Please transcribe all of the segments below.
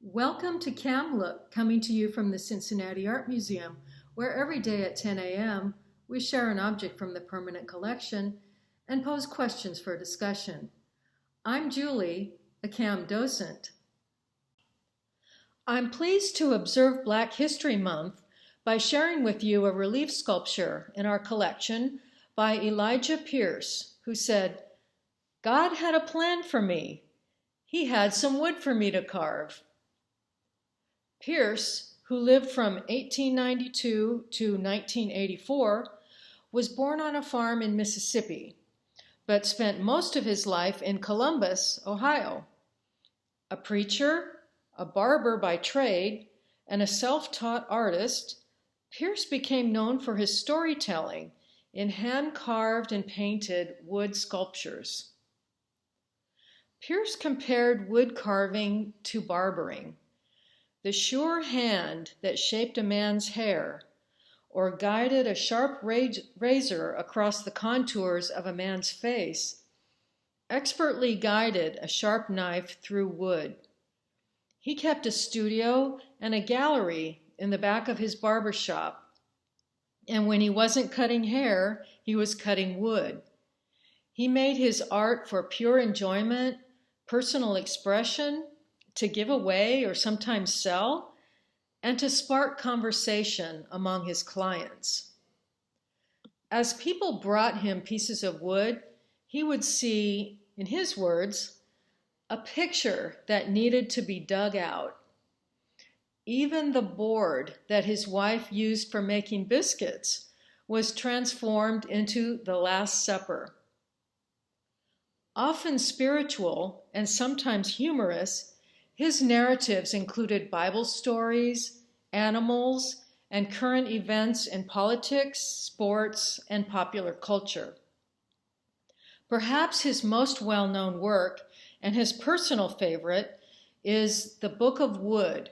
Welcome to CamLook, coming to you from the Cincinnati Art Museum, where every day at 10 a.m. we share an object from the permanent collection and pose questions for discussion. I'm Julie, a Cam docent. I'm pleased to observe Black History Month by sharing with you a relief sculpture in our collection by Elijah Pierce, who said, "God had a plan for me. He had some wood for me to carve." Pierce, who lived from 1892 to 1984, was born on a farm in Mississippi, but spent most of his life in Columbus, Ohio. A preacher, a barber by trade, and a self-taught artist, Pierce became known for his storytelling in hand-carved and painted wood sculptures. Pierce compared wood carving to barbering. The sure hand that shaped a man's hair, or guided a sharp razor across the contours of a man's face, expertly guided a sharp knife through wood. He kept a studio and a gallery in the back of his barber shop, and when he wasn't cutting hair, he was cutting wood. He made his art for pure enjoyment, personal expression, to give away or sometimes sell, and to spark conversation among his clients. As people brought him pieces of wood, he would see, in his words, a picture that needed to be dug out. Even the board that his wife used for making biscuits was transformed into the Last Supper. Often spiritual and sometimes humorous, his narratives included Bible stories, animals, and current events in politics, sports, and popular culture. Perhaps his most well-known work, and his personal favorite, is The Book of Wood,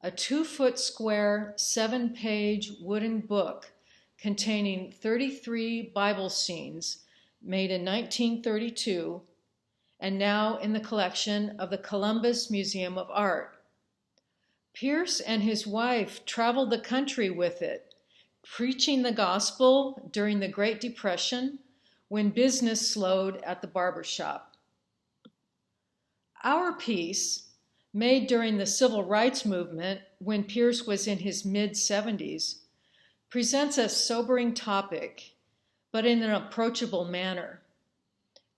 a 2-foot square, 7-page wooden book containing 33 Bible scenes made in 1932 and now in the collection of the Columbus Museum of Art. Pierce and his wife traveled the country with it, preaching the gospel during the Great Depression when business slowed at the barber shop. Our piece, made during the Civil Rights Movement when Pierce was in his mid-70s, presents a sobering topic, but in an approachable manner.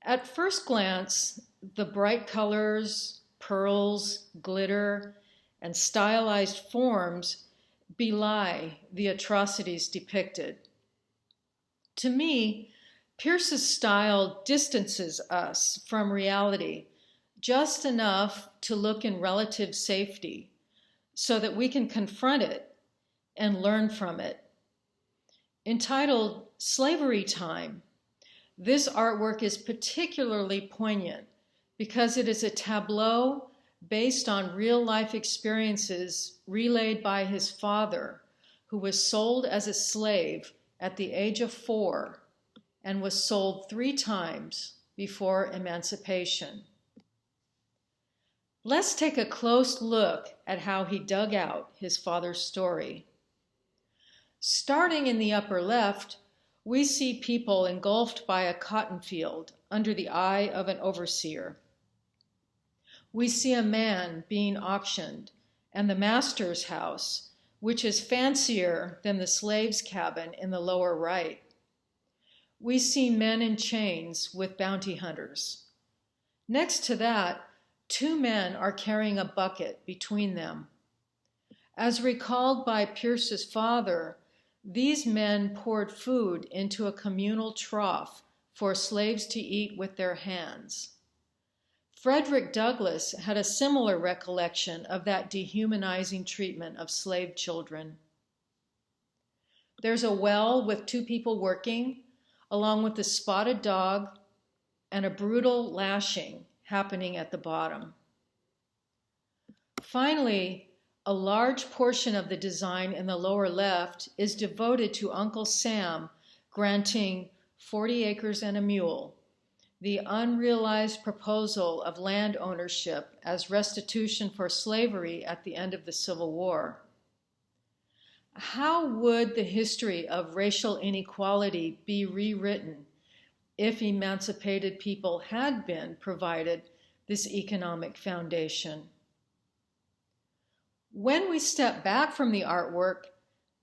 At first glance, the bright colors, pearls, glitter, and stylized forms belie the atrocities depicted. To me, Pierce's style distances us from reality just enough to look in relative safety so that we can confront it and learn from it. Entitled Slavery Time, this artwork is particularly poignant because it is a tableau based on real-life experiences relayed by his father, who was sold as a slave at the age of 4 and was sold 3 times before emancipation. Let's take a close look at how he dug out his father's story. Starting in the upper left, we see people engulfed by a cotton field under the eye of an overseer. We see a man being auctioned and the master's house, which is fancier than the slave's cabin in the lower right. We see men in chains with bounty hunters. Next to that, 2 men are carrying a bucket between them. As recalled by Pierce's father, these men poured food into a communal trough for slaves to eat with their hands. Frederick Douglass had a similar recollection of that dehumanizing treatment of slave children. There's a well with 2 people working, along with a spotted dog and a brutal lashing happening at the bottom. Finally, a large portion of the design in the lower left is devoted to Uncle Sam granting 40 acres and a mule, the unrealized proposal of land ownership as restitution for slavery at the end of the Civil War. How would the history of racial inequality be rewritten if emancipated people had been provided this economic foundation? When we step back from the artwork,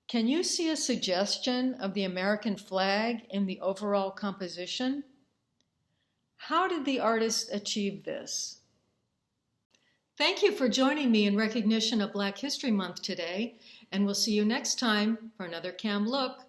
can you see a suggestion of the American flag in the overall composition? How did the artist achieve this? Thank you for joining me in recognition of Black History Month today, and we'll see you next time for another Cam Look.